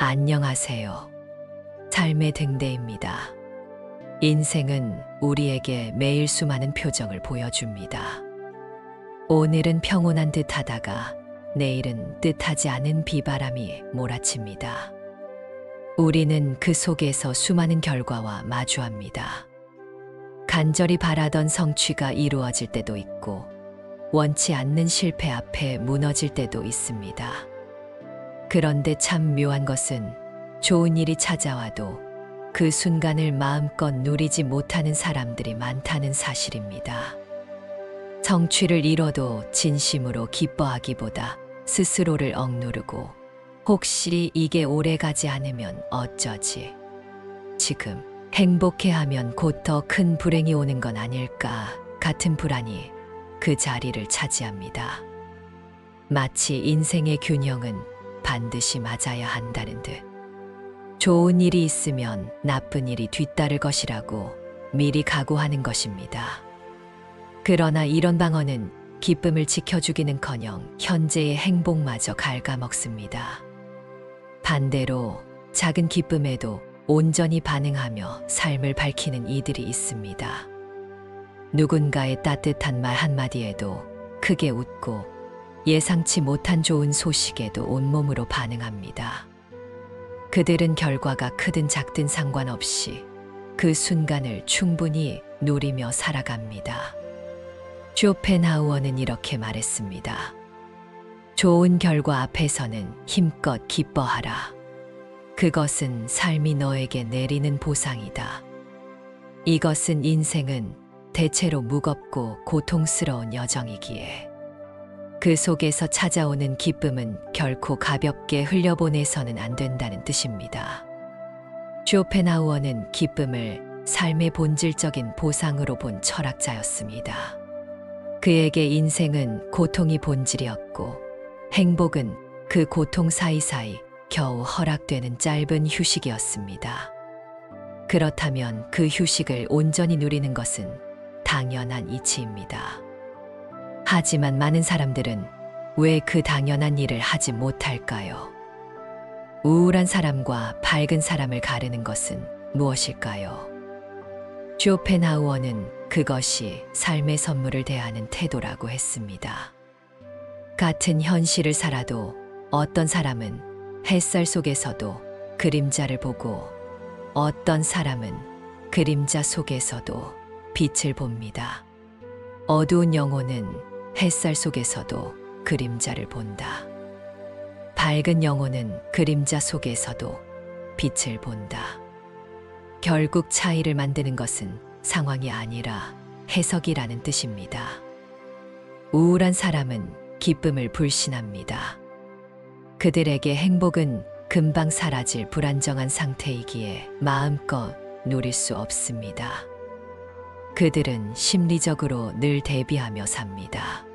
안녕하세요. 삶의 등대입니다. 인생은 우리에게 매일 수많은 표정을 보여줍니다. 오늘은 평온한 듯 하다가 내일은 뜻하지 않은 비바람이 몰아칩니다. 우리는 그 속에서 수많은 결과와 마주합니다. 간절히 바라던 성취가 이루어질 때도 있고, 원치 않는 실패 앞에 무너질 때도 있습니다. 그런데 참 묘한 것은 좋은 일이 찾아와도 그 순간을 마음껏 누리지 못하는 사람들이 많다는 사실입니다. 성취를 이뤄도 진심으로 기뻐하기보다 스스로를 억누르고 혹시 이게 오래가지 않으면 어쩌지? 지금 행복해하면 곧 더 큰 불행이 오는 건 아닐까 같은 불안이 그 자리를 차지합니다. 마치 인생의 균형은 반드시 맞아야 한다는 듯. 좋은 일이 있으면 나쁜 일이 뒤따를 것이라고 미리 각오하는 것입니다. 그러나 이런 방언은 기쁨을 지켜주기는커녕 현재의 행복마저 갉아먹습니다. 반대로 작은 기쁨에도 온전히 반응하며 삶을 밝히는 이들이 있습니다. 누군가의 따뜻한 말 한마디에도 크게 웃고 예상치 못한 좋은 소식에도 온몸으로 반응합니다. 그들은 결과가 크든 작든 상관없이 그 순간을 충분히 누리며 살아갑니다. 쇼펜하우어는 이렇게 말했습니다. 좋은 결과 앞에서는 힘껏 기뻐하라. 그것은 삶이 너에게 내리는 보상이다. 이것은 인생은 대체로 무겁고 고통스러운 여정이기에 그 속에서 찾아오는 기쁨은 결코 가볍게 흘려보내서는 안 된다는 뜻입니다. 쇼펜하우어는 기쁨을 삶의 본질적인 보상으로 본 철학자였습니다. 그에게 인생은 고통이 본질이었고 행복은 그 고통 사이사이 겨우 허락되는 짧은 휴식이었습니다. 그렇다면 그 휴식을 온전히 누리는 것은 당연한 이치입니다. 하지만 많은 사람들은 왜 그 당연한 일을 하지 못할까요? 우울한 사람과 밝은 사람을 가르는 것은 무엇일까요? 쇼펜하우어는 그것이 삶의 선물을 대하는 태도라고 했습니다. 같은 현실을 살아도 어떤 사람은 햇살 속에서도 그림자를 보고 어떤 사람은 그림자 속에서도 빛을 봅니다. 어두운 영혼은 햇살 속에서도 그림자를 본다. 밝은 영혼은 그림자 속에서도 빛을 본다. 결국 차이를 만드는 것은 상황이 아니라 해석이라는 뜻입니다. 우울한 사람은 기쁨을 불신합니다. 그들에게 행복은 금방 사라질 불안정한 상태이기에 마음껏 누릴 수 없습니다. 그들은 심리적으로 늘 대비하며 삽니다.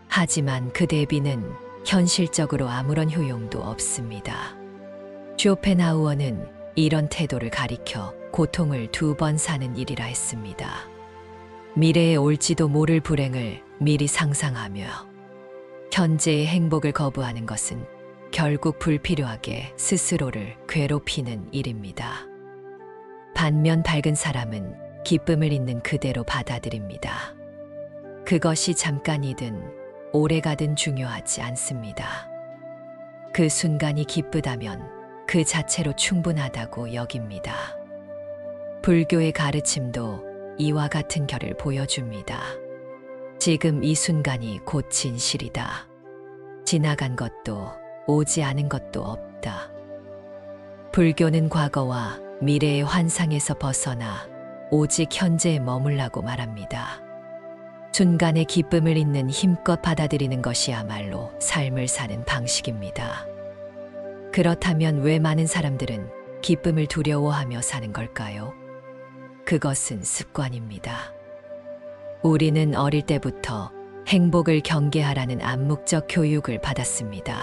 하지만 그 대비는 현실적으로 아무런 효용도 없습니다. 쇼펜하우어는 이런 태도를 가리켜 고통을 2번 사는 일이라 했습니다. 미래에 올지도 모를 불행을 미리 상상하며 현재의 행복을 거부하는 것은 결국 불필요하게 스스로를 괴롭히는 일입니다. 반면 밝은 사람은 기쁨을 있는 그대로 받아들입니다. 그것이 잠깐이든 오래가든 중요하지 않습니다. 그 순간이 기쁘다면 그 자체로 충분하다고 여깁니다. 불교의 가르침도 이와 같은 결을 보여줍니다. 지금 이 순간이 곧 진실이다. 지나간 것도 오지 않은 것도 없다. 불교는 과거와 미래의 환상에서 벗어나 오직 현재에 머물라고 말합니다. 순간의 기쁨을 있는 힘껏 받아들이는 것이야말로 삶을 사는 방식입니다. 그렇다면 왜 많은 사람들은 기쁨을 두려워하며 사는 걸까요? 그것은 습관입니다. 우리는 어릴 때부터 행복을 경계하라는 암묵적 교육을 받았습니다.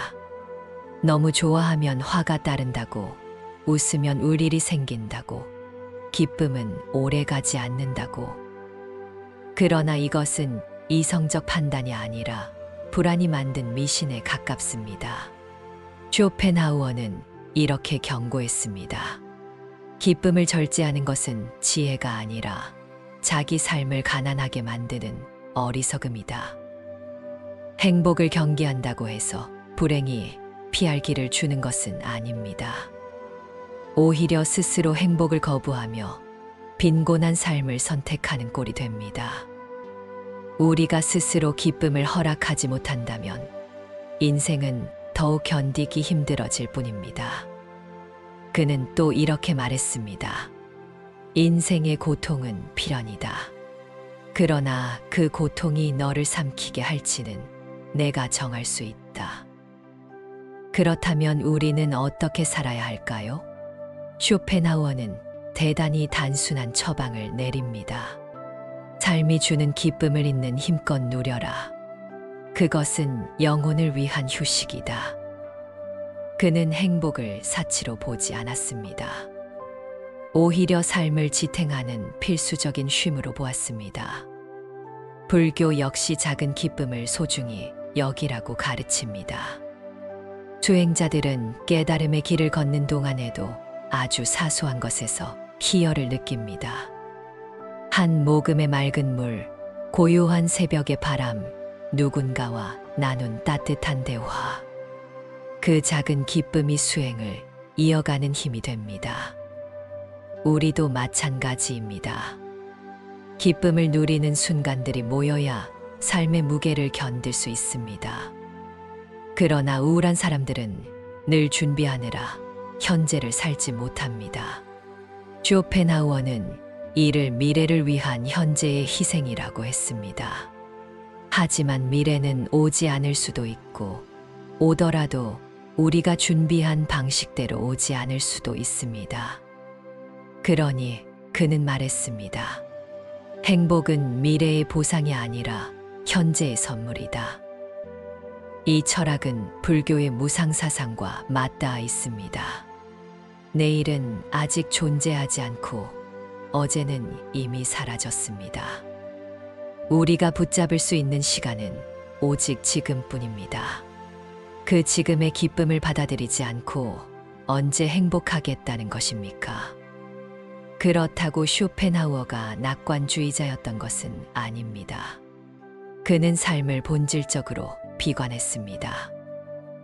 너무 좋아하면 화가 따른다고, 웃으면 울 일이 생긴다고, 기쁨은 오래가지 않는다고. 그러나 이것은 이성적 판단이 아니라 불안이 만든 미신에 가깝습니다. 쇼펜하우어는 이렇게 경고했습니다. 기쁨을 절제하는 것은 지혜가 아니라 자기 삶을 가난하게 만드는 어리석음이다. 행복을 경계한다고 해서 불행이 피할 길을 주는 것은 아닙니다. 오히려 스스로 행복을 거부하며 빈곤한 삶을 선택하는 꼴이 됩니다. 우리가 스스로 기쁨을 허락하지 못한다면 인생은 더욱 견디기 힘들어질 뿐입니다. 그는 또 이렇게 말했습니다. 인생의 고통은 필연이다. 그러나 그 고통이 너를 삼키게 할지는 내가 정할 수 있다. 그렇다면 우리는 어떻게 살아야 할까요? 쇼펜하우어는 대단히 단순한 처방을 내립니다. 삶이 주는 기쁨을 있는 힘껏 누려라. 그것은 영혼을 위한 휴식이다. 그는 행복을 사치로 보지 않았습니다. 오히려 삶을 지탱하는 필수적인 쉼으로 보았습니다. 불교 역시 작은 기쁨을 소중히 여기라고 가르칩니다. 수행자들은 깨달음의 길을 걷는 동안에도 아주 사소한 것에서 희열을 느낍니다. 한 모금의 맑은 물, 고요한 새벽의 바람, 누군가와 나눈 따뜻한 대화. 그 작은 기쁨이 수행을 이어가는 힘이 됩니다. 우리도 마찬가지입니다. 기쁨을 누리는 순간들이 모여야 삶의 무게를 견딜 수 있습니다. 그러나 우울한 사람들은 늘 준비하느라 현재를 살지 못합니다. 쇼펜하우어는 이를 미래를 위한 현재의 희생이라고 했습니다. 하지만 미래는 오지 않을 수도 있고 오더라도 우리가 준비한 방식대로 오지 않을 수도 있습니다. 그러니 그는 말했습니다. 행복은 미래의 보상이 아니라 현재의 선물이다. 이 철학은 불교의 무상사상과 맞닿아 있습니다. 내일은 아직 존재하지 않고 어제는 이미 사라졌습니다. 우리가 붙잡을 수 있는 시간은 오직 지금뿐입니다. 그 지금의 기쁨을 받아들이지 않고 언제 행복하겠다는 것입니까? 그렇다고 쇼펜하우어가 낙관주의자였던 것은 아닙니다. 그는 삶을 본질적으로 비관했습니다.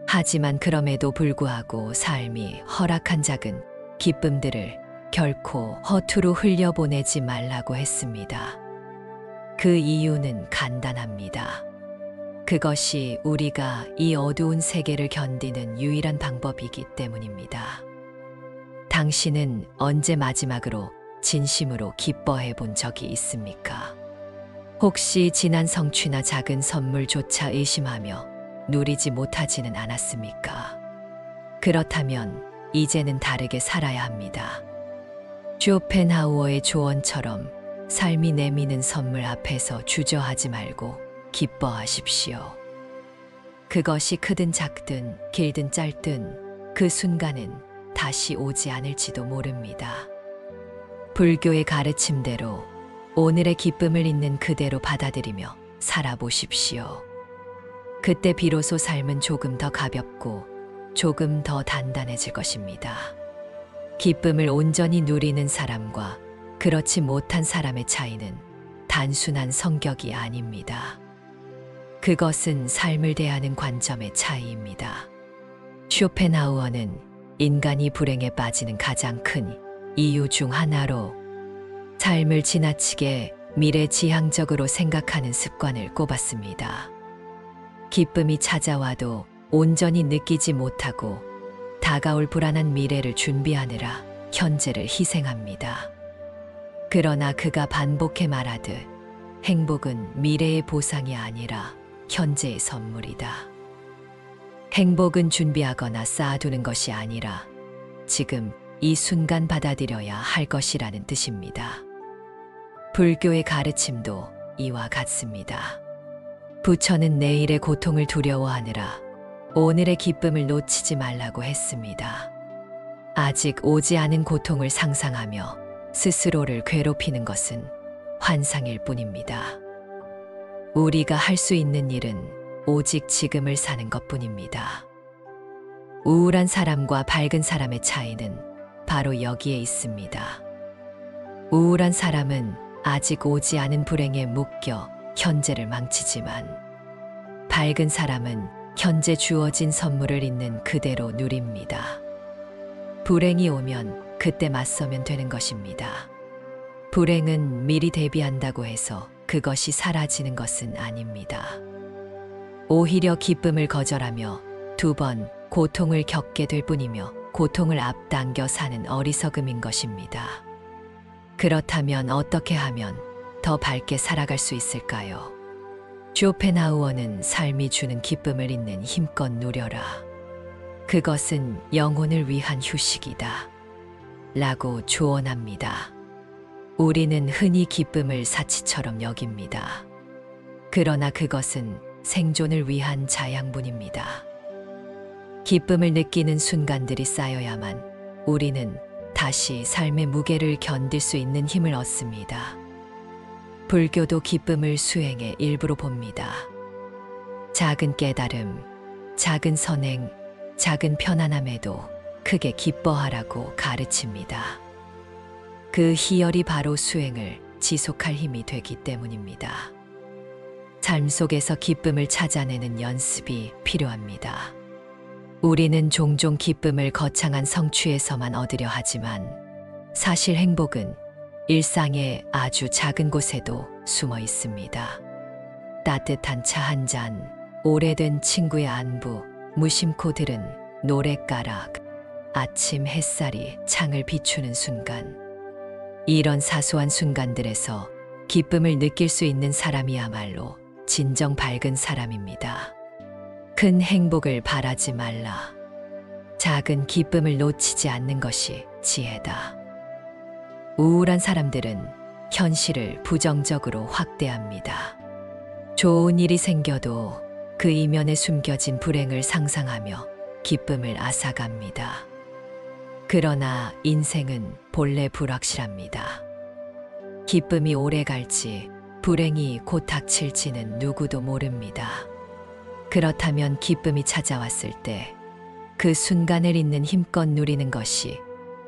하지만 그럼에도 불구하고 삶이 허락한 작은 기쁨들을 결코 허투루 흘려보내지 말라고 했습니다. 그 이유는 간단합니다. 그것이 우리가 이 어두운 세계를 견디는 유일한 방법이기 때문입니다. 당신은 언제 마지막으로 진심으로 기뻐해 본 적이 있습니까? 혹시 지난 성취나 작은 선물조차 의심하며 누리지 못하지는 않았습니까? 그렇다면 이제는 다르게 살아야 합니다. 쇼펜하우어의 조언처럼 삶이 내미는 선물 앞에서 주저하지 말고 기뻐하십시오. 그것이 크든 작든 길든 짧든 그 순간은 다시 오지 않을지도 모릅니다. 불교의 가르침대로 오늘의 기쁨을 있는 그대로 받아들이며 살아보십시오. 그때 비로소 삶은 조금 더 가볍고 조금 더 단단해질 것입니다. 기쁨을 온전히 누리는 사람과 그렇지 못한 사람의 차이는 단순한 성격이 아닙니다. 그것은 삶을 대하는 관점의 차이입니다. 쇼펜하우어는 인간이 불행에 빠지는 가장 큰 이유 중 하나로 삶을 지나치게 미래지향적으로 생각하는 습관을 꼽았습니다. 기쁨이 찾아와도 온전히 느끼지 못하고 다가올 불안한 미래를 준비하느라 현재를 희생합니다. 그러나 그가 반복해 말하듯 행복은 미래의 보상이 아니라 현재의 선물이다. 행복은 준비하거나 쌓아두는 것이 아니라 지금 이 순간 받아들여야 할 것이라는 뜻입니다. 불교의 가르침도 이와 같습니다. 부처는 내일의 고통을 두려워하느라 오늘의 기쁨을 놓치지 말라고 했습니다. 아직 오지 않은 고통을 상상하며 스스로를 괴롭히는 것은 환상일 뿐입니다. 우리가 할 수 있는 일은 오직 지금을 사는 것뿐입니다. 우울한 사람과 밝은 사람의 차이는 바로 여기에 있습니다. 우울한 사람은 아직 오지 않은 불행에 묶여 현재를 망치지만, 밝은 사람은 현재 주어진 선물을 있는 그대로 누립니다. 불행이 오면 그때 맞서면 되는 것입니다. 불행은 미리 대비한다고 해서 그것이 사라지는 것은 아닙니다. 오히려 기쁨을 거절하며 2번 고통을 겪게 될 뿐이며 고통을 앞당겨 사는 어리석음인 것입니다. 그렇다면 어떻게 하면 더 밝게 살아갈 수 있을까요? 쇼펜하우어는 삶이 주는 기쁨을 있는 힘껏 누려라. 그것은 영혼을 위한 휴식이다. 라고 조언합니다. 우리는 흔히 기쁨을 사치처럼 여깁니다. 그러나 그것은 생존을 위한 자양분입니다. 기쁨을 느끼는 순간들이 쌓여야만 우리는 다시 삶의 무게를 견딜 수 있는 힘을 얻습니다. 불교도 기쁨을 수행의 일부로 봅니다. 작은 깨달음, 작은 선행, 작은 편안함에도 크게 기뻐하라고 가르칩니다. 그 희열이 바로 수행을 지속할 힘이 되기 때문입니다. 삶 속에서 기쁨을 찾아내는 연습이 필요합니다. 우리는 종종 기쁨을 거창한 성취에서만 얻으려 하지만, 사실 행복은 일상의 아주 작은 곳에도 숨어 있습니다. 따뜻한 차 한 잔, 오래된 친구의 안부, 무심코 들은 노랫가락, 아침 햇살이 창을 비추는 순간, 이런 사소한 순간들에서 기쁨을 느낄 수 있는 사람이야말로 진정 밝은 사람입니다. 큰 행복을 바라지 말라. 작은 기쁨을 놓치지 않는 것이 지혜다. 우울한 사람들은 현실을 부정적으로 확대합니다. 좋은 일이 생겨도 그 이면에 숨겨진 불행을 상상하며 기쁨을 앗아갑니다. 그러나 인생은 본래 불확실합니다. 기쁨이 오래 갈지 불행이 곧 닥칠지는 누구도 모릅니다. 그렇다면 기쁨이 찾아왔을 때 그 순간을 있는 힘껏 누리는 것이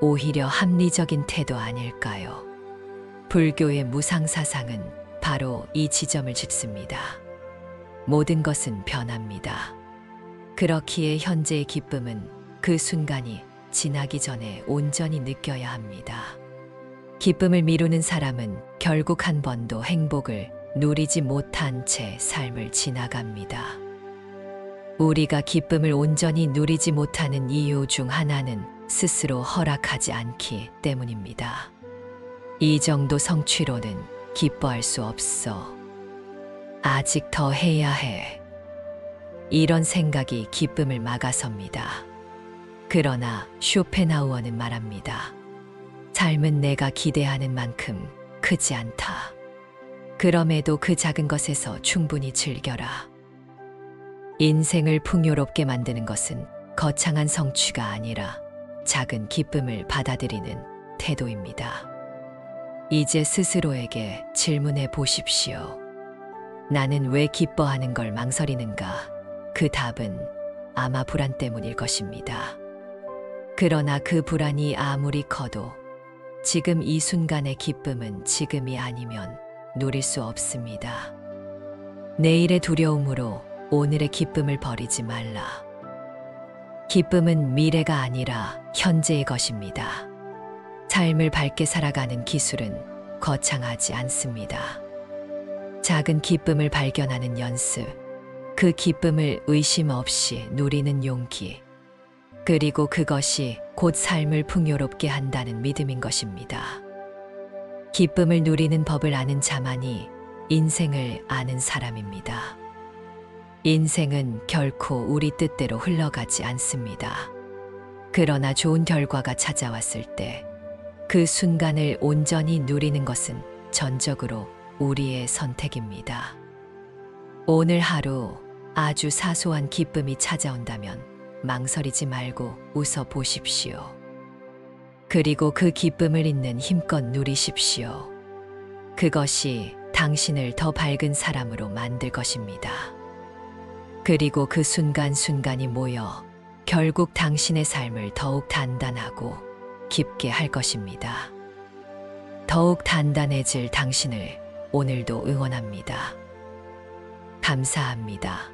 오히려 합리적인 태도 아닐까요? 불교의 무상사상은 바로 이 지점을 짚습니다. 모든 것은 변합니다. 그렇기에 현재의 기쁨은 그 순간이 지나기 전에 온전히 느껴야 합니다. 기쁨을 미루는 사람은 결국 한 번도 행복을 누리지 못한 채 삶을 지나갑니다. 우리가 기쁨을 온전히 누리지 못하는 이유 중 하나는 스스로 허락하지 않기 때문입니다. 이 정도 성취로는 기뻐할 수 없어. 아직 더 해야 해. 이런 생각이 기쁨을 막아섭니다. 그러나 쇼펜하우어는 말합니다. 삶은 내가 기대하는 만큼 크지 않다. 그럼에도 그 작은 것에서 충분히 즐겨라. 인생을 풍요롭게 만드는 것은 거창한 성취가 아니라 작은 기쁨을 받아들이는 태도입니다. 이제 스스로에게 질문해 보십시오. 나는 왜 기뻐하는 걸 망설이는가? 그 답은 아마 불안 때문일 것입니다. 그러나 그 불안이 아무리 커도 지금 이 순간의 기쁨은 지금이 아니면 누릴 수 없습니다. 내일의 두려움으로 오늘의 기쁨을 버리지 말라. 기쁨은 미래가 아니라 현재의 것입니다. 삶을 밝게 살아가는 기술은 거창하지 않습니다. 작은 기쁨을 발견하는 연습, 그 기쁨을 의심 없이 누리는 용기, 그리고 그것이 곧 삶을 풍요롭게 한다는 믿음인 것입니다. 기쁨을 누리는 법을 아는 자만이 인생을 아는 사람입니다. 인생은 결코 우리 뜻대로 흘러가지 않습니다. 그러나 좋은 결과가 찾아왔을 때 그 순간을 온전히 누리는 것은 전적으로 우리의 선택입니다. 오늘 하루 아주 사소한 기쁨이 찾아온다면 망설이지 말고 웃어 보십시오. 그리고 그 기쁨을 있는 힘껏 누리십시오. 그것이 당신을 더 밝은 사람으로 만들 것입니다. 그리고 그 순간순간이 모여 결국 당신의 삶을 더욱 단단하고 깊게 할 것입니다. 더욱 단단해질 당신을 오늘도 응원합니다. 감사합니다.